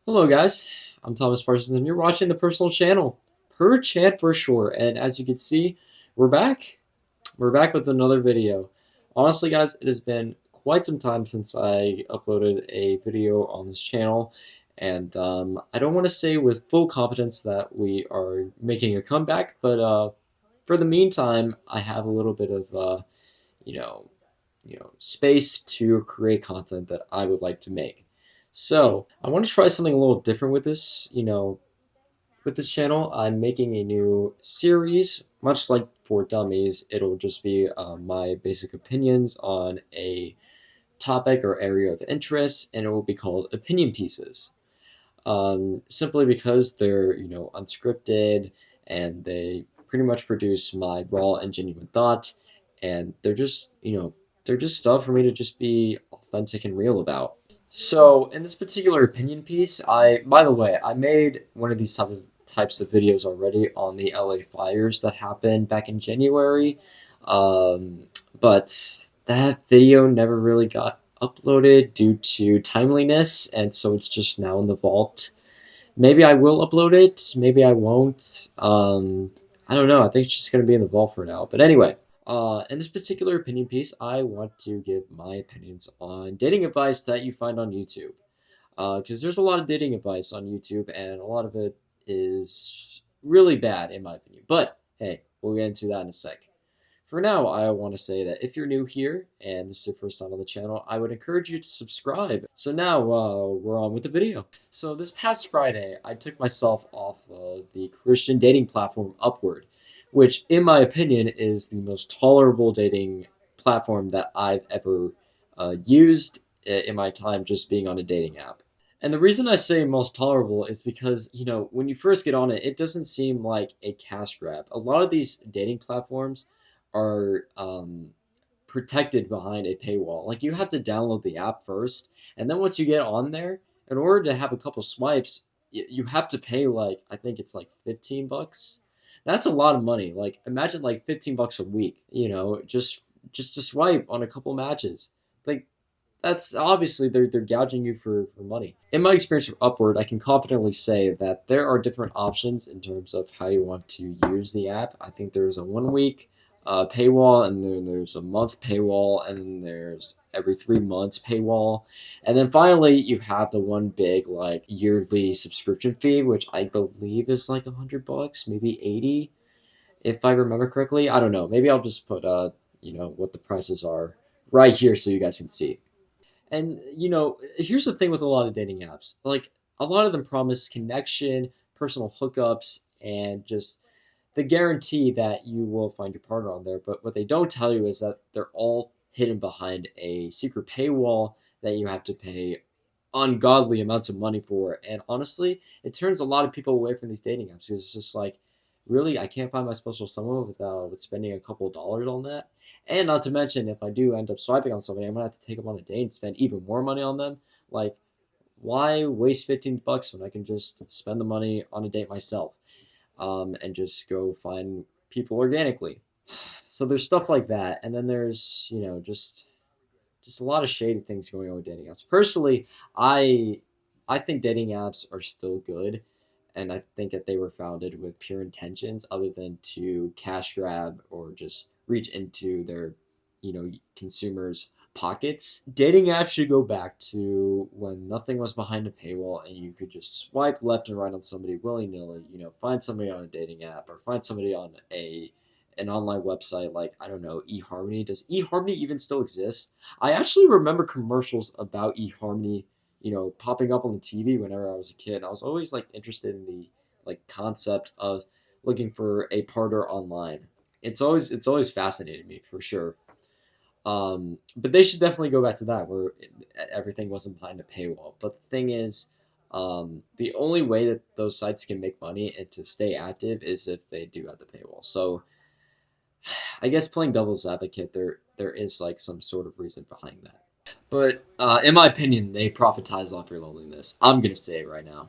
Hello, guys. I'm Thomas Parsons, and you're watching the personal channel, Per Chat for short. And as you can see, we're back. We're back with another video. Honestly, guys, it has been quite some time since I uploaded a video on this channel, and I don't want to say with full confidence that we are making a comeback, but for the meantime, I have a little bit of you know, space to create content that I would like to make. So I want to try something a little different with this. With this channel, I'm making a new series, much like for dummies. It'll just be my basic opinions on a topic or area of interest, and it will be called Opinion Pieces. Simply because they're unscripted and they pretty much produce my raw and genuine thought, and they're just stuff for me to just be authentic and real about. So in this particular opinion piece, by the way, I made one of these types of videos already on the LA fires that happened back in January, but that video never really got uploaded due to timeliness, and so it's just now in the vault. Maybe I will upload it, maybe I won't. I don't know. I think it's just gonna be in the vault for now. But anyway, in this particular opinion piece, I want to give my opinions on dating advice that you find on YouTube. Because there's a lot of dating advice on YouTube, and a lot of it is really bad, in my opinion. But hey, we'll get into that in a sec. For now, I want to say that if you're new here and this is your first time on the channel, I would encourage you to subscribe. So now we're on with the video. So this past Friday, I took myself off of the Christian dating platform Upward, which in my opinion is the most tolerable dating platform that I've ever used in my time just being on a dating app. And the reason I say most tolerable is because, when you first get on it, it doesn't seem like a cash grab. A lot of these dating platforms are protected behind a paywall. Like you have to download the app first, and then once you get on there, in order to have a couple swipes, you have to pay like I think it's like $15. That's a lot of money. Like imagine like $15 a week. Just to swipe on a couple matches. Like that's obviously they're gouging you for money. In my experience with Upward, I can confidently say that there are different options in terms of how you want to use the app. I think there's a 1 week paywall, and then there's a month paywall, and then there's every 3 months paywall, and then finally you have the one big like yearly subscription fee, which I believe is like $100, maybe 80, if I remember correctly. I don't know. Maybe I'll just put what the prices are right here so you guys can see. And here's the thing with a lot of dating apps. Like a lot of them promise connection, personal hookups, and just the guarantee that you will find your partner on there. But what they don't tell you is that they're all hidden behind a secret paywall that you have to pay ungodly amounts of money for. And honestly, it turns a lot of people away from these dating apps because it's just like, really, I can't find my special someone with spending a couple of dollars on that. And not to mention, if I do end up swiping on somebody, I'm gonna have to take them on a date and spend even more money on them. Like, why waste $15 when I can just spend the money on a date myself, and just go find people organically? So there's stuff like that, and then there's just a lot of shady things going on with dating apps. Personally, I I think dating apps are still good, and I think that they were founded with pure intentions, other than to cash grab or just reach into their consumers' pockets. Dating apps should go back to when nothing was behind a paywall and you could just swipe left and right on somebody willy nilly. Find somebody on a dating app or find somebody on an online website like, I don't know, eHarmony. Does eHarmony even still exist? I actually remember commercials about eHarmony, popping up on the TV whenever I was a kid. I was always like interested in the like concept of looking for a partner online. It's always fascinated me for sure. But they should definitely go back to that where everything wasn't behind a paywall. But the thing is, the only way that those sites can make money and to stay active is if they do have the paywall. So I guess playing devil's advocate, there is like some sort of reason behind that. But in my opinion, they profitize off your loneliness. I'm gonna say it right now.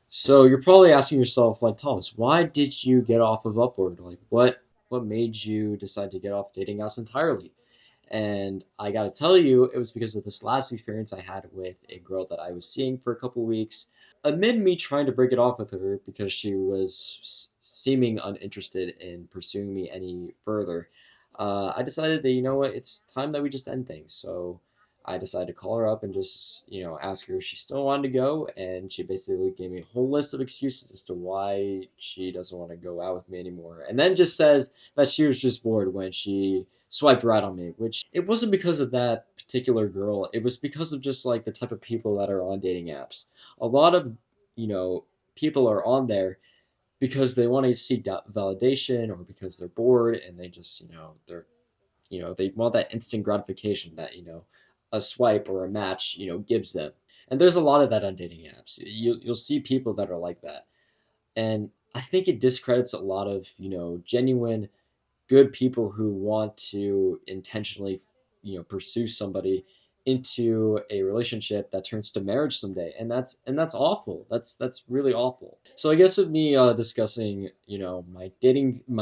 So you're probably asking yourself, like Thomas, why did you get off of Upward? Like, what made you decide to get off dating apps entirely? And I gotta tell you, it was because of this last experience I had with a girl that I was seeing for a couple weeks. Amid me trying to break it off with her because she was seeming uninterested in pursuing me any further, I decided that, you know what, it's time that we just end things. So I decided to call her up and just, ask her if she still wanted to go. And she basically gave me a whole list of excuses as to why she doesn't want to go out with me anymore. And then just says that she was just bored when she swiped right on me, which it wasn't because of that particular girl. It was because of just like the type of people that are on dating apps. A lot of, you know, people are on there because they want to seek validation or because they're bored and they just, they want that instant gratification that, a swipe or a match, gives them. And there's a lot of that on dating apps. You'll see people that are like that. And I think it discredits a lot of, genuine good people who want to intentionally, pursue somebody into a relationship that turns to marriage someday, and that's awful. That's really awful. So I guess with me discussing, my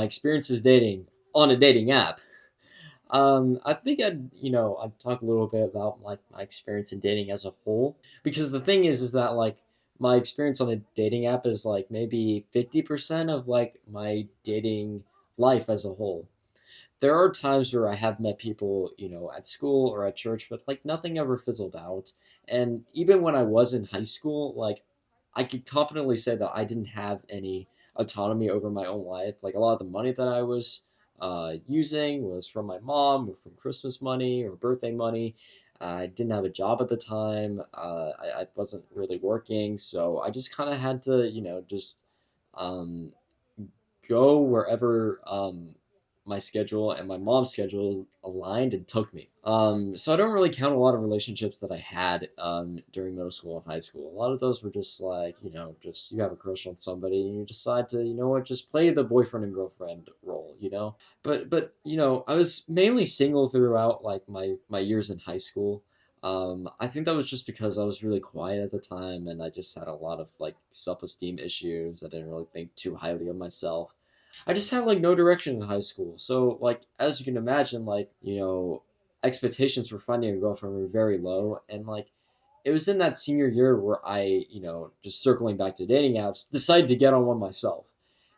experiences dating on a dating app, I think I'd talk a little bit about like my experience in dating as a whole, because the thing is that like my experience on a dating app is like maybe 50% of like my dating life as a whole. There are times where I have met people, at school or at church, but like nothing ever fizzled out. And even when I was in high school, like I could confidently say that I didn't have any autonomy over my own life. Like a lot of the money that I was using was from my mom or from Christmas money or birthday money. I didn't have a job at the time. I wasn't really working, so I just kind of had to, just um, go wherever my schedule and my mom's schedule aligned and took me. So I don't really count a lot of relationships that I had during middle school and high school. A lot of those were just like, just you have a crush on somebody and you decide to, just play the boyfriend and girlfriend role. But I was mainly single throughout like my years in high school. I think that was just because I was really quiet at the time and I just had a lot of like self-esteem issues. I didn't really think too highly of myself. I just had like no direction in high school. So like as you can imagine, like, expectations for finding a girlfriend were very low, and like it was in that senior year where I, just circling back to dating apps, decided to get on one myself.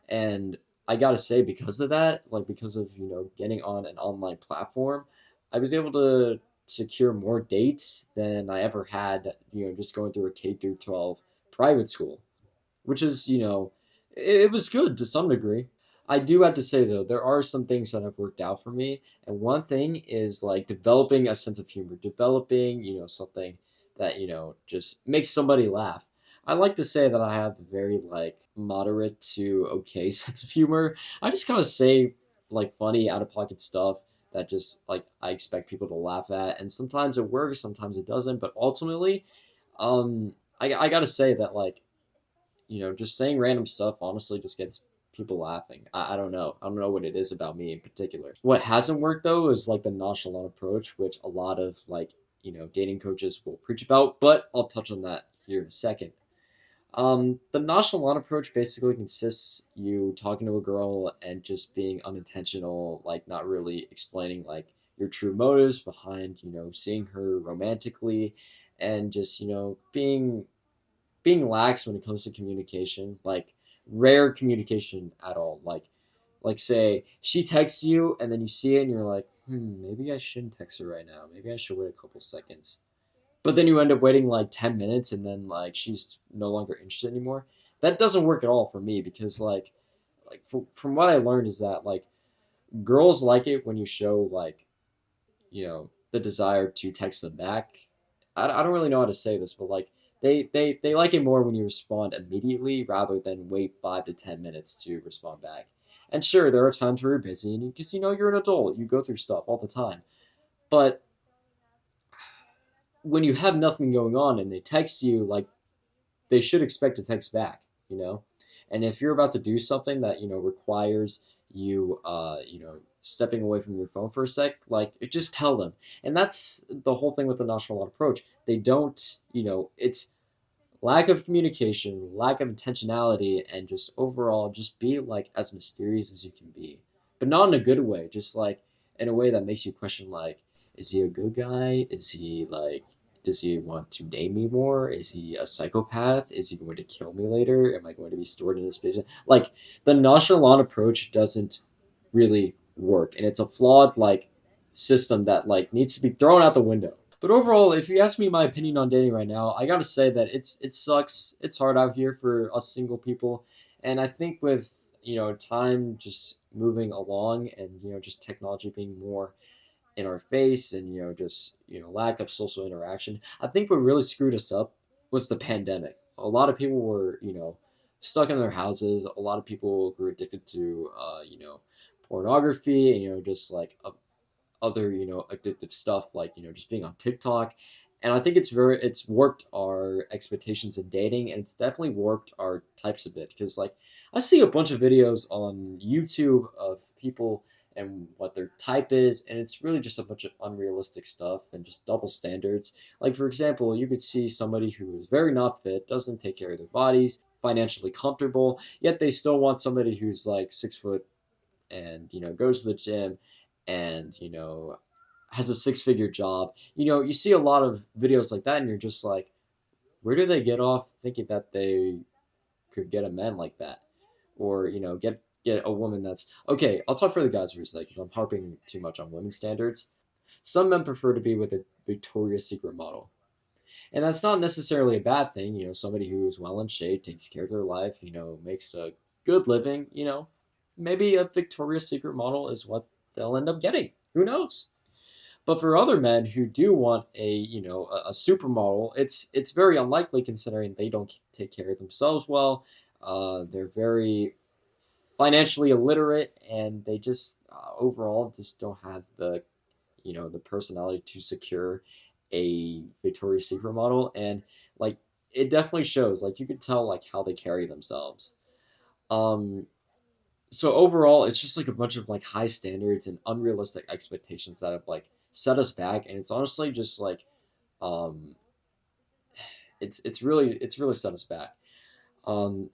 And I gotta say, because of that, like because of, getting on an online platform, I was able to secure more dates than I ever had, just going through a K through 12 private school, which is, it was good to some degree. I do have to say though, there are some things that have worked out for me, and one thing is like developing a sense of humor, developing, something that, just makes somebody laugh. I like to say that I have a very like moderate to okay sense of humor. I just kind of say like funny out of pocket stuff that just like I expect people to laugh at, and sometimes it works, sometimes it doesn't, but ultimately, I gotta say that like, just saying random stuff honestly just gets people laughing. I don't know. I don't know what it is about me in particular. What hasn't worked though is like the nonchalant approach, which a lot of like, dating coaches will preach about, but I'll touch on that here in a second. The nonchalant approach basically consists you talking to a girl and just being unintentional, like not really explaining like your true motives behind, seeing her romantically, and just, being lax when it comes to communication, like rare communication at all. Like say she texts you and then you see it and you're like, maybe I shouldn't text her right now. Maybe I should wait a couple seconds. But then you end up waiting like 10 minutes and then like she's no longer interested anymore. That doesn't work at all for me because from what I learned is that like girls like it when you show like, the desire to text them back. I don't really know how to say this, but like they like it more when you respond immediately rather than wait 5 to 10 minutes to respond back. And sure, there are times where you're busy and because you're an adult, you go through stuff all the time. But when you have nothing going on and they text you, like they should expect to text back. And if you're about to do something that requires you stepping away from your phone for a sec, like just tell them. And that's the whole thing with the nonchalant approach. They don't, it's lack of communication, lack of intentionality, and just overall just be like as mysterious as you can be, but not in a good way, just like in a way that makes you question like, Is he a good guy? Is he like, does he want to name me more? Is he a psychopath? Is he going to kill me later? Am I going to be stored in his basement? Like, the nonchalant approach doesn't really work, and it's a flawed like system that like needs to be thrown out the window. But overall, if you ask me my opinion on dating right now, I gotta say that it sucks. It's hard out here for us single people, and I think with time just moving along and just technology being more in our face and just lack of social interaction, I think what really screwed us up was the pandemic. A lot of people were stuck in their houses. A lot of people grew addicted to pornography and just like other addictive stuff like just being on TikTok. And I think it's warped our expectations in dating, and it's definitely warped our types a bit because like I see a bunch of videos on YouTube of people and what their type is, and it's really just a bunch of unrealistic stuff and just double standards. Like for example, you could see somebody who is very not fit, doesn't take care of their bodies, financially comfortable, yet they still want somebody who's like 6 foot and goes to the gym and has a six-figure job. You see a lot of videos like that and you're just like, where do they get off thinking that they could get a man like that, or get a woman that's okay. I'll talk for the guys for a second because I'm harping too much on women's standards. Some men prefer to be with a Victoria's Secret model, and that's not necessarily a bad thing. Somebody who's well in shape, takes care of their life, makes a good living. Maybe a Victoria's Secret model is what they'll end up getting. Who knows? But for other men who do want a supermodel, it's very unlikely considering they don't take care of themselves well. They're very financially illiterate, and they just overall just don't have the personality to secure a Victoria's Secret model. And like it definitely shows. Like you could tell like how they carry themselves. Um, so overall, it's just like a bunch of like high standards and unrealistic expectations that have like set us back, and it's honestly just like um it's really set us back.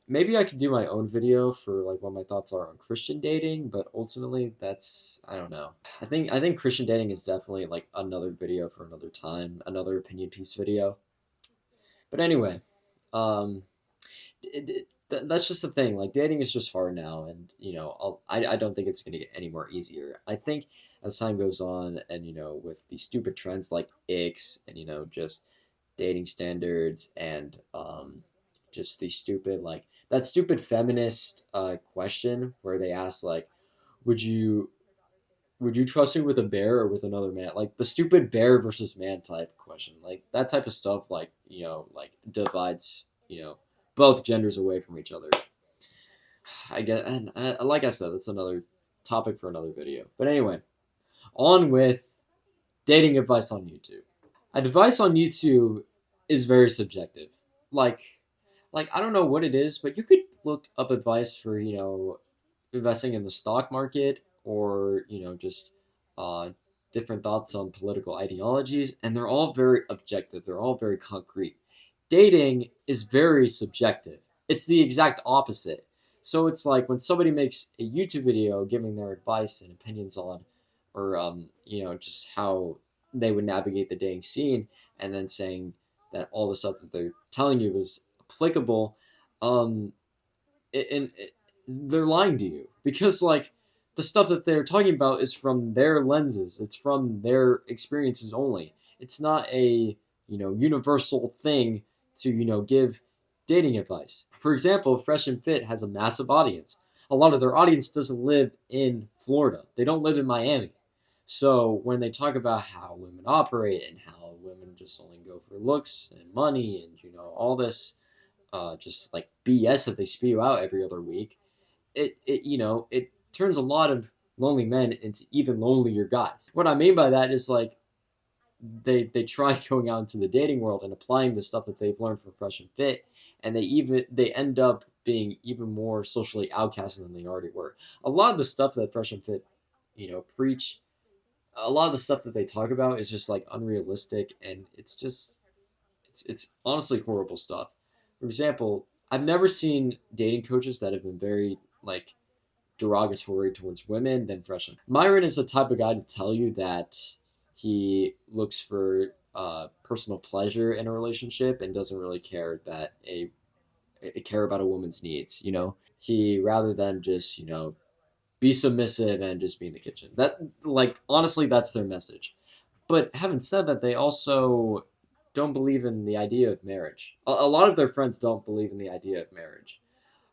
Maybe I could do my own video for like what my thoughts are on Christian dating, but ultimately that's I don't know. I think Christian dating is definitely like another video for another time, another opinion piece video. But anyway, um that's just the thing. Like dating is just hard now, and I don't think it's gonna get any more easier. I think as time goes on, and with these stupid trends like X, and just dating standards, and just the stupid like that stupid feminist question where they ask like, would you would you trust me with a bear or with another man? Like the stupid bear versus man type question, like that type of stuff, like like divides both genders away from each other. I get, and like I said, that's another topic for another video. But anyway, on with dating advice on YouTube. Advice on YouTube is very subjective. Like, I don't know what it is, but you could look up advice for investing in the stock market, or just uh, different thoughts on political ideologies, and they're all very objective. They're all very concrete. Dating is very subjective. It's the exact opposite. So it's like when somebody makes a YouTube video giving their advice and opinions on, or just how they would navigate the dating scene, and then saying that all the stuff that they're telling you is applicable, um, and they're lying to you because like the stuff that they're talking about is from their lenses. It's from their experiences only. It's not a universal thing to give dating advice. For example, Fresh and Fit has a massive audience. A lot of their audience doesn't live in Florida. They don't live in Miami. So when they talk about how women operate and how women just only go for looks and money and all this just like BS that they spew out every other week, it turns a lot of lonely men into even lonelier guys. What I mean by that is like they try going out into the dating world and applying the stuff that they've learned from Fresh and Fit, and they end up being even more socially outcasted than they already were. A lot of the stuff that Fresh and Fit preach, a lot of the stuff that they talk about is just like unrealistic, and it's honestly horrible stuff. For example, I've never seen dating coaches that have been very like derogatory towards women than Fresh. Myron is the type of guy to tell you that He looks for personal pleasure in a relationship and doesn't really care that a care about a woman's needs. He rather than just be submissive and just be in the kitchen. That like honestly, that's their message. But having said that, they also don't believe in the idea of marriage. A lot of their friends don't believe in the idea of marriage.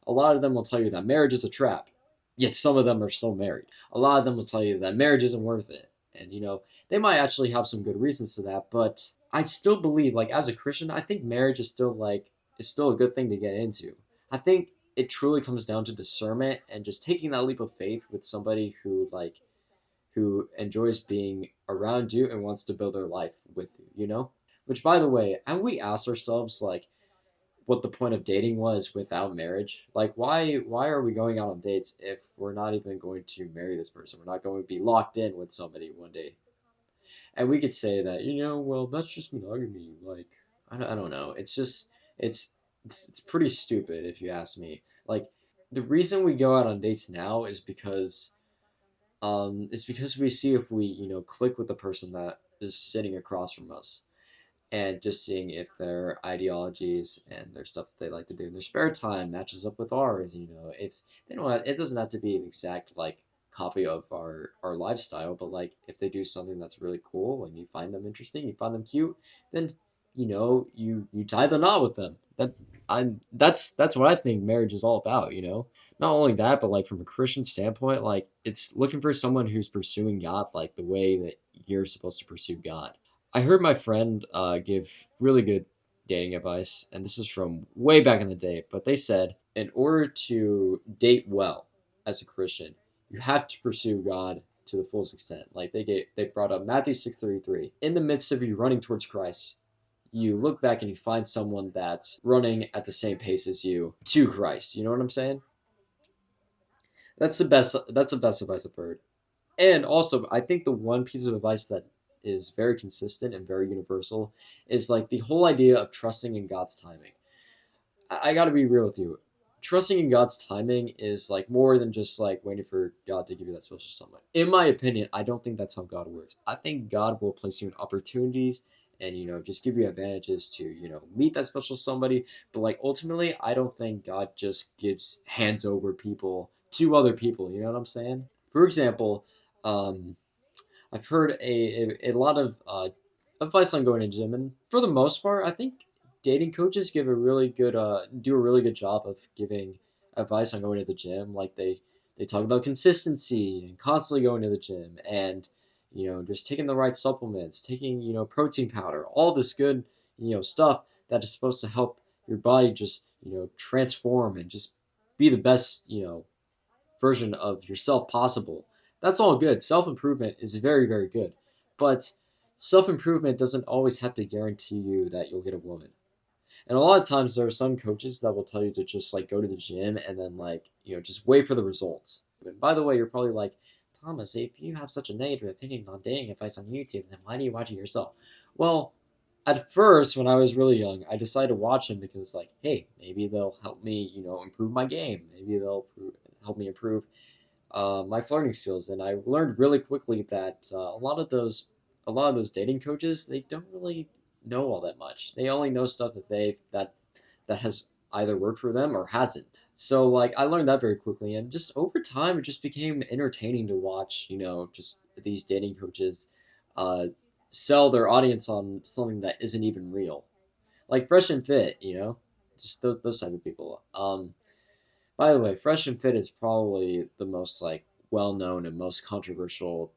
A lot of them will tell you that marriage is a trap, yet some of them are still married. A lot of them will tell you that marriage isn't worth it. And, they might actually have some good reasons to that, but I still believe, like, as a Christian, I think marriage is still a good thing to get into. I think it truly comes down to discernment and just taking that leap of faith with somebody who enjoys being around you and wants to build their life with you. Which, by the way, have we asked ourselves, like, what the point of dating was without marriage? Like, why are we going out on dates if we're not even going to marry this person? We're not going to be locked in with somebody one day. And we could say that, well, that's just monogamy. Like, I don't know. It's just it's pretty stupid if you ask me. Like, the reason we go out on dates now is because it's because we see if we, click with the person that is sitting across from us, and just seeing if their ideologies and their stuff that they like to do in their spare time matches up with ours. If they don't it doesn't have to be an exact like copy of our lifestyle, but like if they do something that's really cool and you find them interesting, you find them cute, then you tie the knot with them. That's what I think marriage is all about. Not only that, but like from a Christian standpoint, like it's looking for someone who's pursuing God like the way that you're supposed to pursue God. I heard my friend give really good dating advice, and this is from way back in the day, but they said in order to date well as a Christian, you have to pursue God to the fullest extent. Like they brought up Matthew 6:33. In the midst of you running towards Christ, you look back and you find someone that's running at the same pace as you to Christ. You know what I'm saying? That's the best advice I've heard. And also, I think the one piece of advice that is very consistent and very universal is like the whole idea of trusting in God's timing. I got to be real with you. Trusting in God's timing is like more than just like waiting for God to give you that special someone. In my opinion, I don't think that's how God works. I think God will place you in opportunities and just give you advantages to meet that special somebody. But like ultimately, I don't think God just gives hands over people to other people. You know what I'm saying? For example, um, I've heard a lot of advice on going to gym, and for the most part, I think dating coaches give a really good do a really good job of giving advice on going to the gym. Like they talk about consistency and constantly going to the gym, and just taking the right supplements, taking protein powder, all this good stuff that is supposed to help your body just transform and just be the best version of yourself possible. That's all good. Self improvement is very, very good. But self improvement doesn't always have to guarantee you that you'll get a woman. And a lot of times there are some coaches that will tell you to just like go to the gym and then like, just wait for the results. And by the way, you're probably like, Thomas, if you have such a negative opinion on dating advice on YouTube, then why do you watch it yourself? Well, at first, when I was really young, I decided to watch them because, like, hey, maybe they'll help me, improve my game. Maybe they'll help me improve my flirting skills. And I learned really quickly that a lot of those dating coaches, they don't really know all that much. They only know stuff that has either worked for them or hasn't. So like I learned that very quickly, and just over time, it just became entertaining to watch. Just these dating coaches uh, sell their audience on something that isn't even real, like Fresh and Fit. Just those type of people. By the way, Fresh and Fit is probably the most like well known and most controversial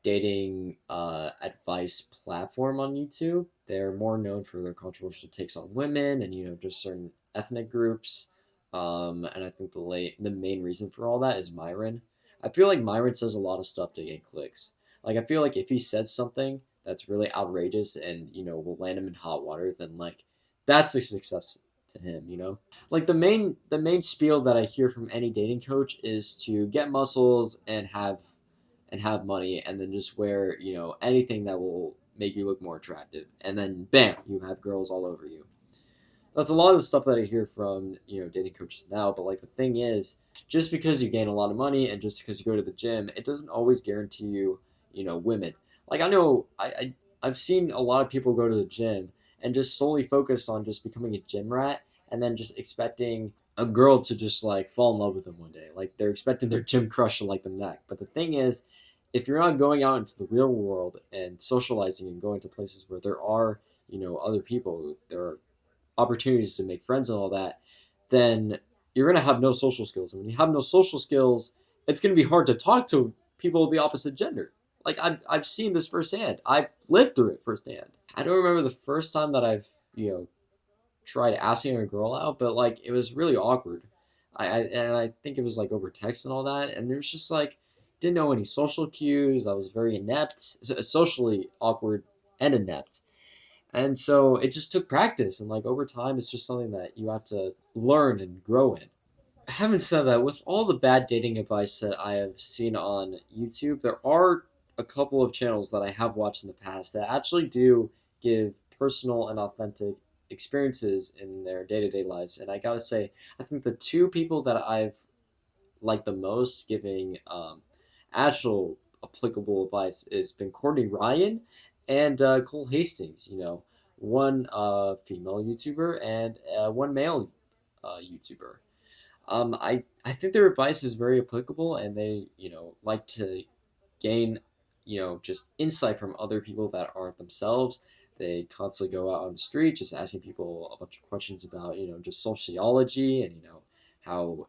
dating advice platform on YouTube. They're more known for their controversial takes on women and just certain ethnic groups. And I think the main reason for all that is Myron. I feel like Myron says a lot of stuff to get clicks. Like I feel like if he says something that's really outrageous and will land him in hot water, then like that's a success to him. Like the main spiel that I hear from any dating coach is to get muscles and have money, and then just wear anything that will make you look more attractive, and then bam, you have girls all over you. That's a lot of the stuff that I hear from dating coaches now. But like the thing is, just because you gain a lot of money and just because you go to the gym, it doesn't always guarantee you women. Like I know I've seen a lot of people go to the gym and just solely focus on just becoming a gym rat and then just expecting a girl to just like fall in love with them one day. Like they're expecting their gym crush to like them neck. But the thing is, if you're not going out into the real world and socializing and going to places where there are, other people, there are opportunities to make friends and all that, then you're going to have no social skills. And when you have no social skills, it's going to be hard to talk to people of the opposite gender. Like I've seen this firsthand. I've lived through it firsthand. I don't remember the first time that I've, tried asking a girl out, but like it was really awkward. I think it was like over text and all that, and there's just like didn't know any social cues. I was very inept, socially awkward and inept, and so it just took practice. And like over time, it's just something that you have to learn and grow in. Having said that, with all the bad dating advice that I have seen on YouTube, there are a couple of channels that I have watched in the past that actually do give personal and authentic experiences in their day to day lives. And I gotta say, I think the two people that I've liked the most giving actual applicable advice has been Courtney Ryan and Cole Hastings. One female YouTuber and one male YouTuber. I think their advice is very applicable, and they like to gain just insight from other people that aren't themselves. They constantly go out on the street just asking people a bunch of questions about just sociology and how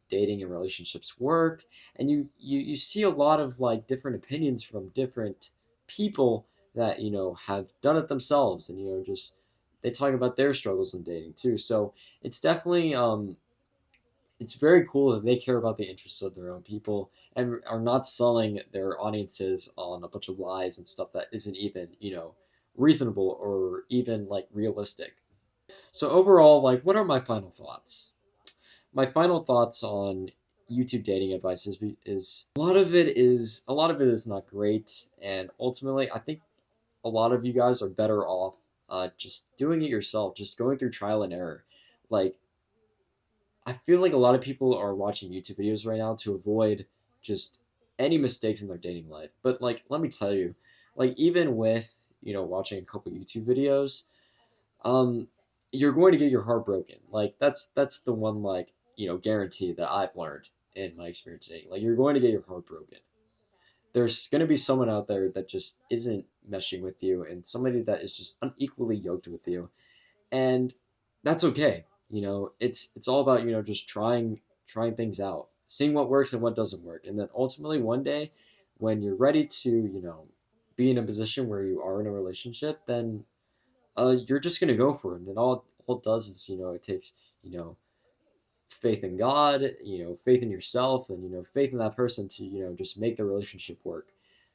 dating and relationships work, and you see a lot of like different opinions from different people that have done it themselves, and just they talk about their struggles in dating too. So it's definitely it's very cool that they care about the interests of their own people and are not selling their audiences on a bunch of lies and stuff that isn't even, reasonable or even like realistic. So overall, like what are my final thoughts? My final thoughts on YouTube dating advice is a lot of it is not great, and ultimately I think a lot of you guys are better off just doing it yourself, just going through trial and error. Like I feel like a lot of people are watching YouTube videos right now to avoid just any mistakes in their dating life. But like, let me tell you, like even with watching a couple YouTube videos, um, you're going to get your heart broken. Like that's the one like guarantee that I've learned in my experience dating. Like you're going to get your heart broken. There's going to be someone out there that just isn't meshing with you, and somebody that is just unequally yoked with you, and that's okay. It's all about just trying things out, seeing what works and what doesn't work, and then ultimately one day, when you're ready to be in a position where you are in a relationship, then you're just gonna go for it. And all it does is it takes faith in God, faith in yourself, and faith in that person to just make the relationship work.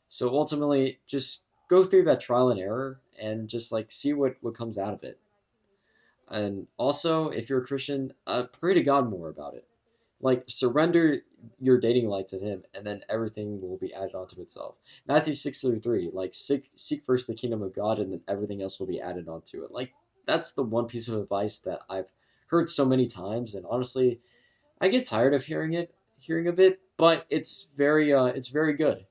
So ultimately, just go through that trial and error and just like see what comes out of it. And also, if you're a Christian, pray to God more about it. Like, surrender your dating life to Him, and then everything will be added onto itself. Matthew 6:33, like, seek first the kingdom of God, and then everything else will be added onto it. Like, that's the one piece of advice that I've heard so many times, and honestly, I get tired of hearing of it, but it's very good.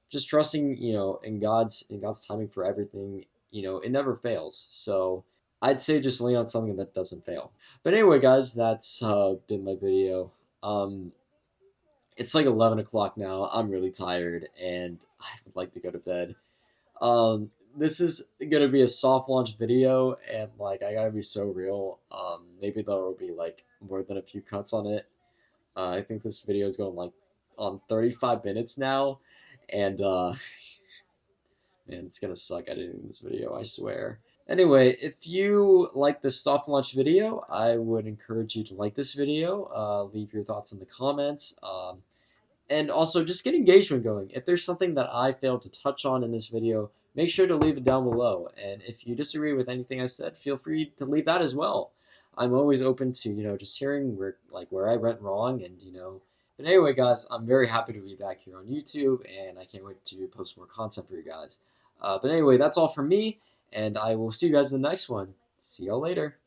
Just trusting in God's timing for everything. It never fails. So I'd say just lean on something that doesn't fail. But anyway, guys, that's been my video. Um, it's like 11 o'clock now. I'm really tired, and I would like to go to bed. This is gonna be a soft launch video, and like I gotta be so real. Maybe there will be like more than a few cuts on it. I think this video is going like on 35 minutes now, and man, it's gonna suck editing this video, I swear. Anyway, if you like this soft launch video, I would encourage you to like this video, leave your thoughts in the comments, and also just get engagement going. If there's something that I failed to touch on in this video, make sure to leave it down below. And if you disagree with anything I said, feel free to leave that as well. I'm always open to just hearing where I went wrong, and But anyway, guys, I'm very happy to be back here on YouTube, and I can't wait to post more content for you guys. But anyway, that's all from me, and I will see you guys in the next one. See y'all later.